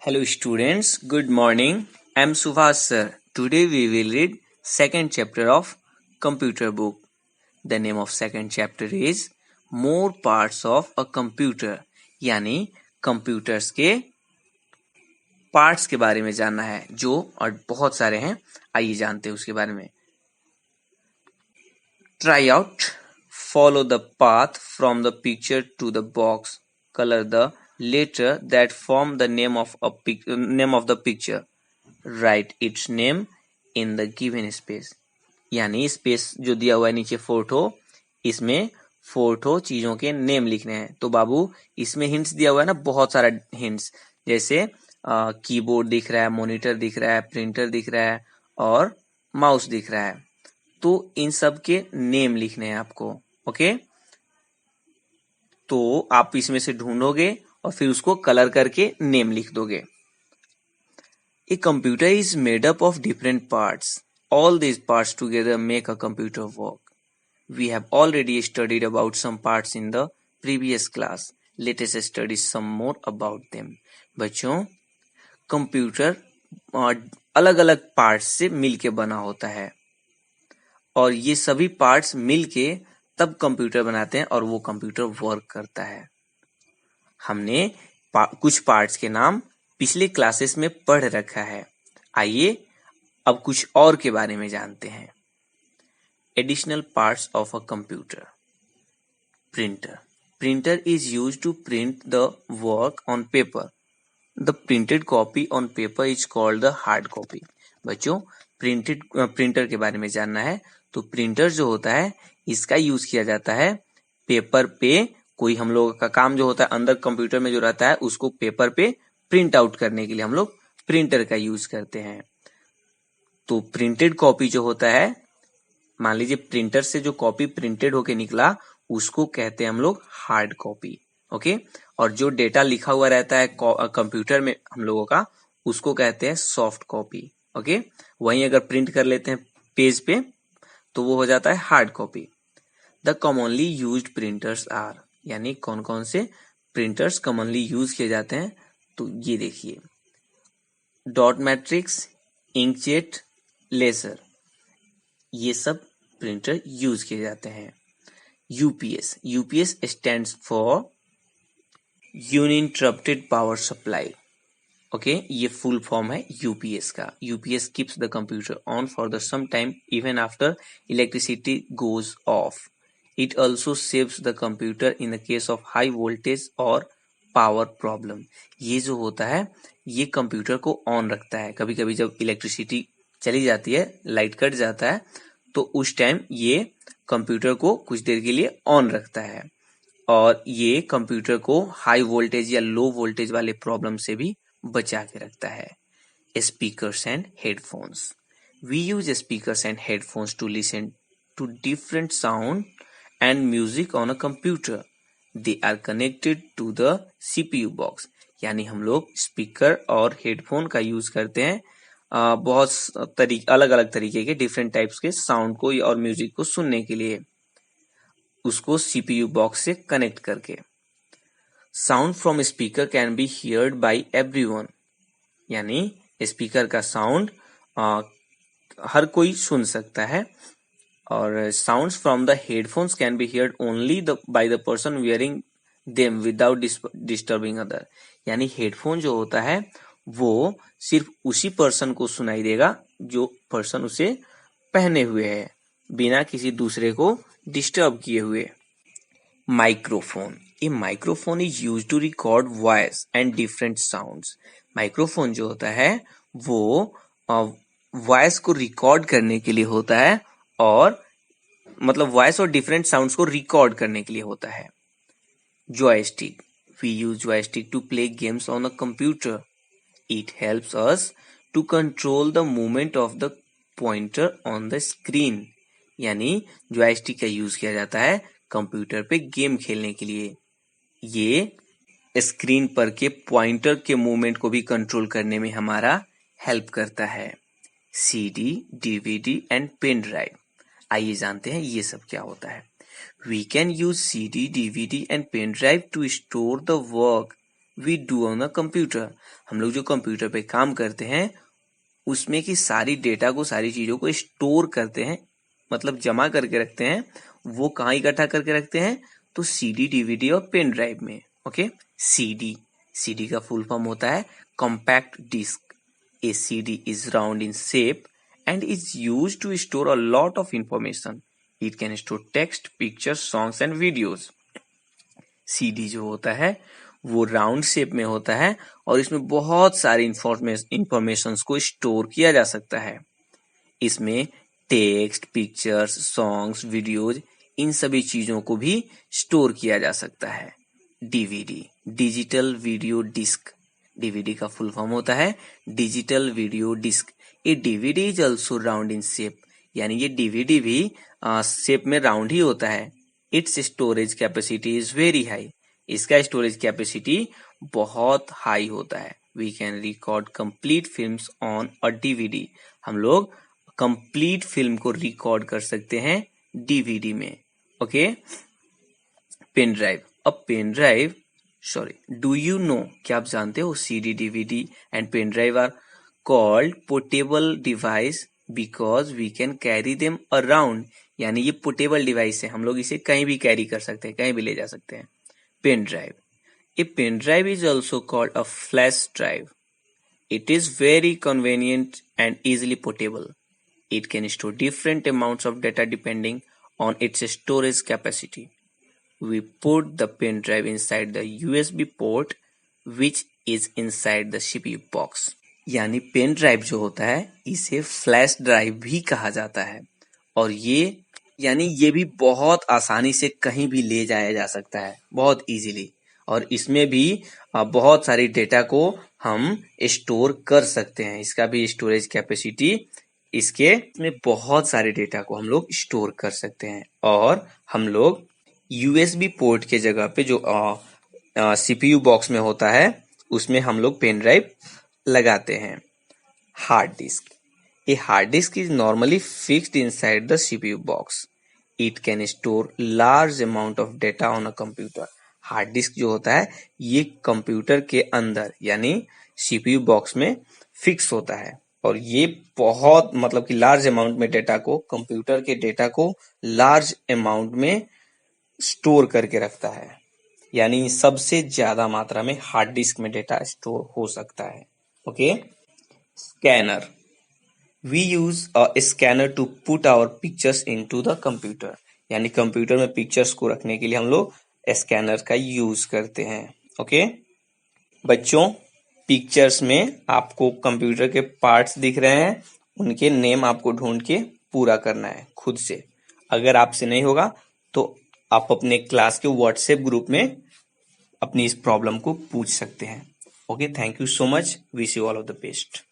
Hello students, good morning. I am Subhas sir. Today we will read second chapter of computer book. The name of second chapter is More Parts of a Computer. यानी computers के parts के बारे में जानना है जो और बहुत सारे हैं. आइए जानते हैं उसके बारे में. Try out. Follow the path from the picture to the box. Color the letter that form the name of the picture. Write its name in the given space. यानी स्पेस जो दिया हुआ है नीचे फोटो, इसमें फोटो चीजों के name लिखने हैं. तो बाबू इसमें हिंट्स दिया हुआ है ना, बहुत सारा हिंट्स. जैसे कीबोर्ड दिख रहा है, मॉनिटर दिख रहा है, प्रिंटर दिख रहा है और माउस दिख रहा है. तो इन सब के नेम लिखने हैं आपको. ओके, तो आप इसमें से ढूंढोगे और फिर उसको कलर करके नेम लिख दोगे. A computer is made up of different parts. All these parts together make a computer work. We have already studied about some parts in the previous class. Let us study some more about them. बच्चों, computer अलग अलग parts से मिलके बना होता है और ये सभी पार्ट्स मिलके तब कंप्यूटर बनाते हैं और वो कंप्यूटर वर्क करता है. हमने कुछ पार्ट्स के नाम पिछले क्लासेस में पढ़ रखा है. आइए अब कुछ और के बारे में जानते हैं. Additional parts of a computer. Printer. Printer is used to print the work on paper. The printed copy on paper is called the hard copy. बच्चों, प्रिंटर के बारे में जानना है तो प्रिंटर जो होता है इसका यूज किया जाता है पेपर पे. कोई हम लोग का काम जो होता है अंदर कंप्यूटर में जो रहता है उसको पेपर पे प्रिंट आउट करने के लिए हम लोग प्रिंटर का यूज करते हैं. तो प्रिंटेड कॉपी जो होता है, मान लीजिए प्रिंटर से जो कॉपी प्रिंटेड होके निकला उसको कहते हैं हम लोग हार्ड कॉपी. ओके, और जो डेटा लिखा हुआ रहता है कंप्यूटर में हम लोगों का उसको कहते हैं सॉफ्ट कॉपी. ओके, वहीं अगर प्रिंट कर लेते हैं पेज पे तो वो हो जाता है hard copy. The commonly used printers are. यानी कौन कौन से प्रिंटर्स कॉमनली यूज किए जाते हैं, तो ये देखिए. डॉट मैट्रिक्स, इंकजेट, लेजर, ये सब प्रिंटर यूज किए जाते हैं. UPS. UPS stands for uninterrupted power supply. Okay, ये फुल फॉर्म है यूपीएस का. UPS keeps the computer on for the some time even after electricity goes off. It also saves the computer in the case of high voltage और power problem. ये जो होता है ये computer को on रखता है. कभी कभी जब इलेक्ट्रिसिटी चली जाती है, लाइट कट जाता है, तो उस टाइम ये कंप्यूटर को कुछ देर के लिए ऑन रखता है और ये कंप्यूटर को हाई वोल्टेज या लो वोल्टेज वाले प्रॉब्लम से भी बचा के रखता है. Speakers and headphones. We use speakers and headphones to listen to different sound and music on a computer. They are connected to the CPU box. यानी हम लोग स्पीकर और हेडफोन का यूज करते हैं बहुत अलग अलग तरीके के डिफरेंट टाइप्स के साउंड को और म्यूजिक को सुनने के लिए, उसको सीपीयू बॉक्स से कनेक्ट करके. Sound from speaker can be heard by everyone. यानी स्पीकर का साउंड हर कोई सुन सकता है. और sounds from the headphones can be heard only by the person wearing them without disturbing other. यानी हेडफोन जो होता है वो सिर्फ उसी पर्सन को सुनाई देगा जो पर्सन उसे पहने हुए है, बिना किसी दूसरे को डिस्टर्ब किए हुए. Microphone. A microphone is use to record voice and different sounds. Microphone जो होता है वो वॉइस को रिकॉर्ड करने के लिए होता है और मतलब वॉइस और डिफरेंट साउंड्स को रिकॉर्ड करने के लिए होता है. Joystick. We use joystick to play games on a computer. It helps us to control the movement of the pointer on the screen. यानी जॉयस्टिक का यूज किया जाता है कंप्यूटर पे गेम खेलने के लिए. ये स्क्रीन पर के पॉइंटर के मूवमेंट को भी कंट्रोल करने में हमारा हेल्प करता है. CD, DVD and pen drive. आइए जानते हैं ये सब क्या होता है. We can use CD, DVD and pen drive to store the work we do on a computer. हम लोग जो कंप्यूटर पे काम करते हैं उसमें की सारी डेटा को, सारी चीजों को स्टोर करते हैं, मतलब जमा करके रखते हैं। वो कहाँ इकट्ठा करके रखते हैं? तो सीडी, डीवीडी और पेन ड्राइव में। ओके, सीडी का फुल फॉर्म होता है compact disc. A CD is round in shape and is used to store a lot of information. It can store text, pictures, songs and videos. CD जो होता है वो round shape में होता है और इसमें बहुत सारे इंफॉर्मेशन को स्टोर किया जा सकता है। इसमें टेक्स्ट, पिक्चर्स, सॉन्ग्स, वीडियोज, इन सभी चीजों को भी स्टोर किया जा सकता है। DVD, digital video disc. DVD का फुल फॉर्म होता है डिजिटल वीडियो डिस्क। ये DVD is also round in shape, यानी ये डीवीडी भी शेप में राउंड ही होता है। Its storage capacity is very high. इसका स्टोरेज कैपेसिटी बहुत हाई होता है। We can record complete films on a DVD. हम लोग कंप्लीट फिल्म को रिकॉर्ड कर सकते हैं डीवीडी में। Okay, pen drive. अब pen drive, do you know, क्या आप जानते हो CD, DVD and pen drive are called portable device because we can carry them around. यानी ये पोर्टेबल डिवाइस है, हम लोग इसे कहीं भी कैरी कर सकते हैं, कहीं भी ले जा सकते हैं। Pen drive, a pen drive is also called a flash drive. It is very convenient and easily portable. It can store different amounts of data depending on its storage capacity. We put the pen drive inside the USB port which is inside the CPU box. यानी pen drive जो होता है इसे flash drive भी कहा जाता है और ये भी बहुत आसानी से कहीं भी ले जाया जा सकता है, बहुत इजीली। और इसमें भी बहुत सारी डेटा को हम स्टोर कर सकते हैं। इसका भी स्टोरेज कैपेसिटी, इसमें बहुत सारे डेटा को हम लोग स्टोर कर सकते हैं। और हम लोग यूएसबी पोर्ट के जगह पे जो सीपीयू बॉक्स में होता है उसमें हम लोग पेन ड्राइव लगाते हैं। Hard disk, a hard disk is normally fixed inside the CPU box. It can store large amount of data on a computer. Hard disk जो होता है ये कंप्यूटर के अंदर यानी सीपीयू बॉक्स में फिक्स होता है और ये बहुत, मतलब कि लार्ज अमाउंट में डेटा को, कंप्यूटर के डेटा को लार्ज अमाउंट में स्टोर करके रखता है। यानी सबसे ज्यादा मात्रा में हार्ड डिस्क में डेटा स्टोर हो सकता है। Okay, scanner, we use a scanner to put our pictures into the computer. यानी कंप्यूटर में पिक्चर्स को रखने के लिए हम लोग स्कैनर का यूज करते हैं। ओके बच्चों, पिक्चर्स में आपको कंप्यूटर के पार्ट्स दिख रहे हैं, उनके नेम आपको ढूंढ के पूरा करना है खुद से। अगर आपसे नहीं होगा तो आप अपने क्लास के व्हाट्सएप ग्रुप में अपनी इस प्रॉब्लम को पूछ सकते हैं। Okay, thank you so much, wish you all of the best.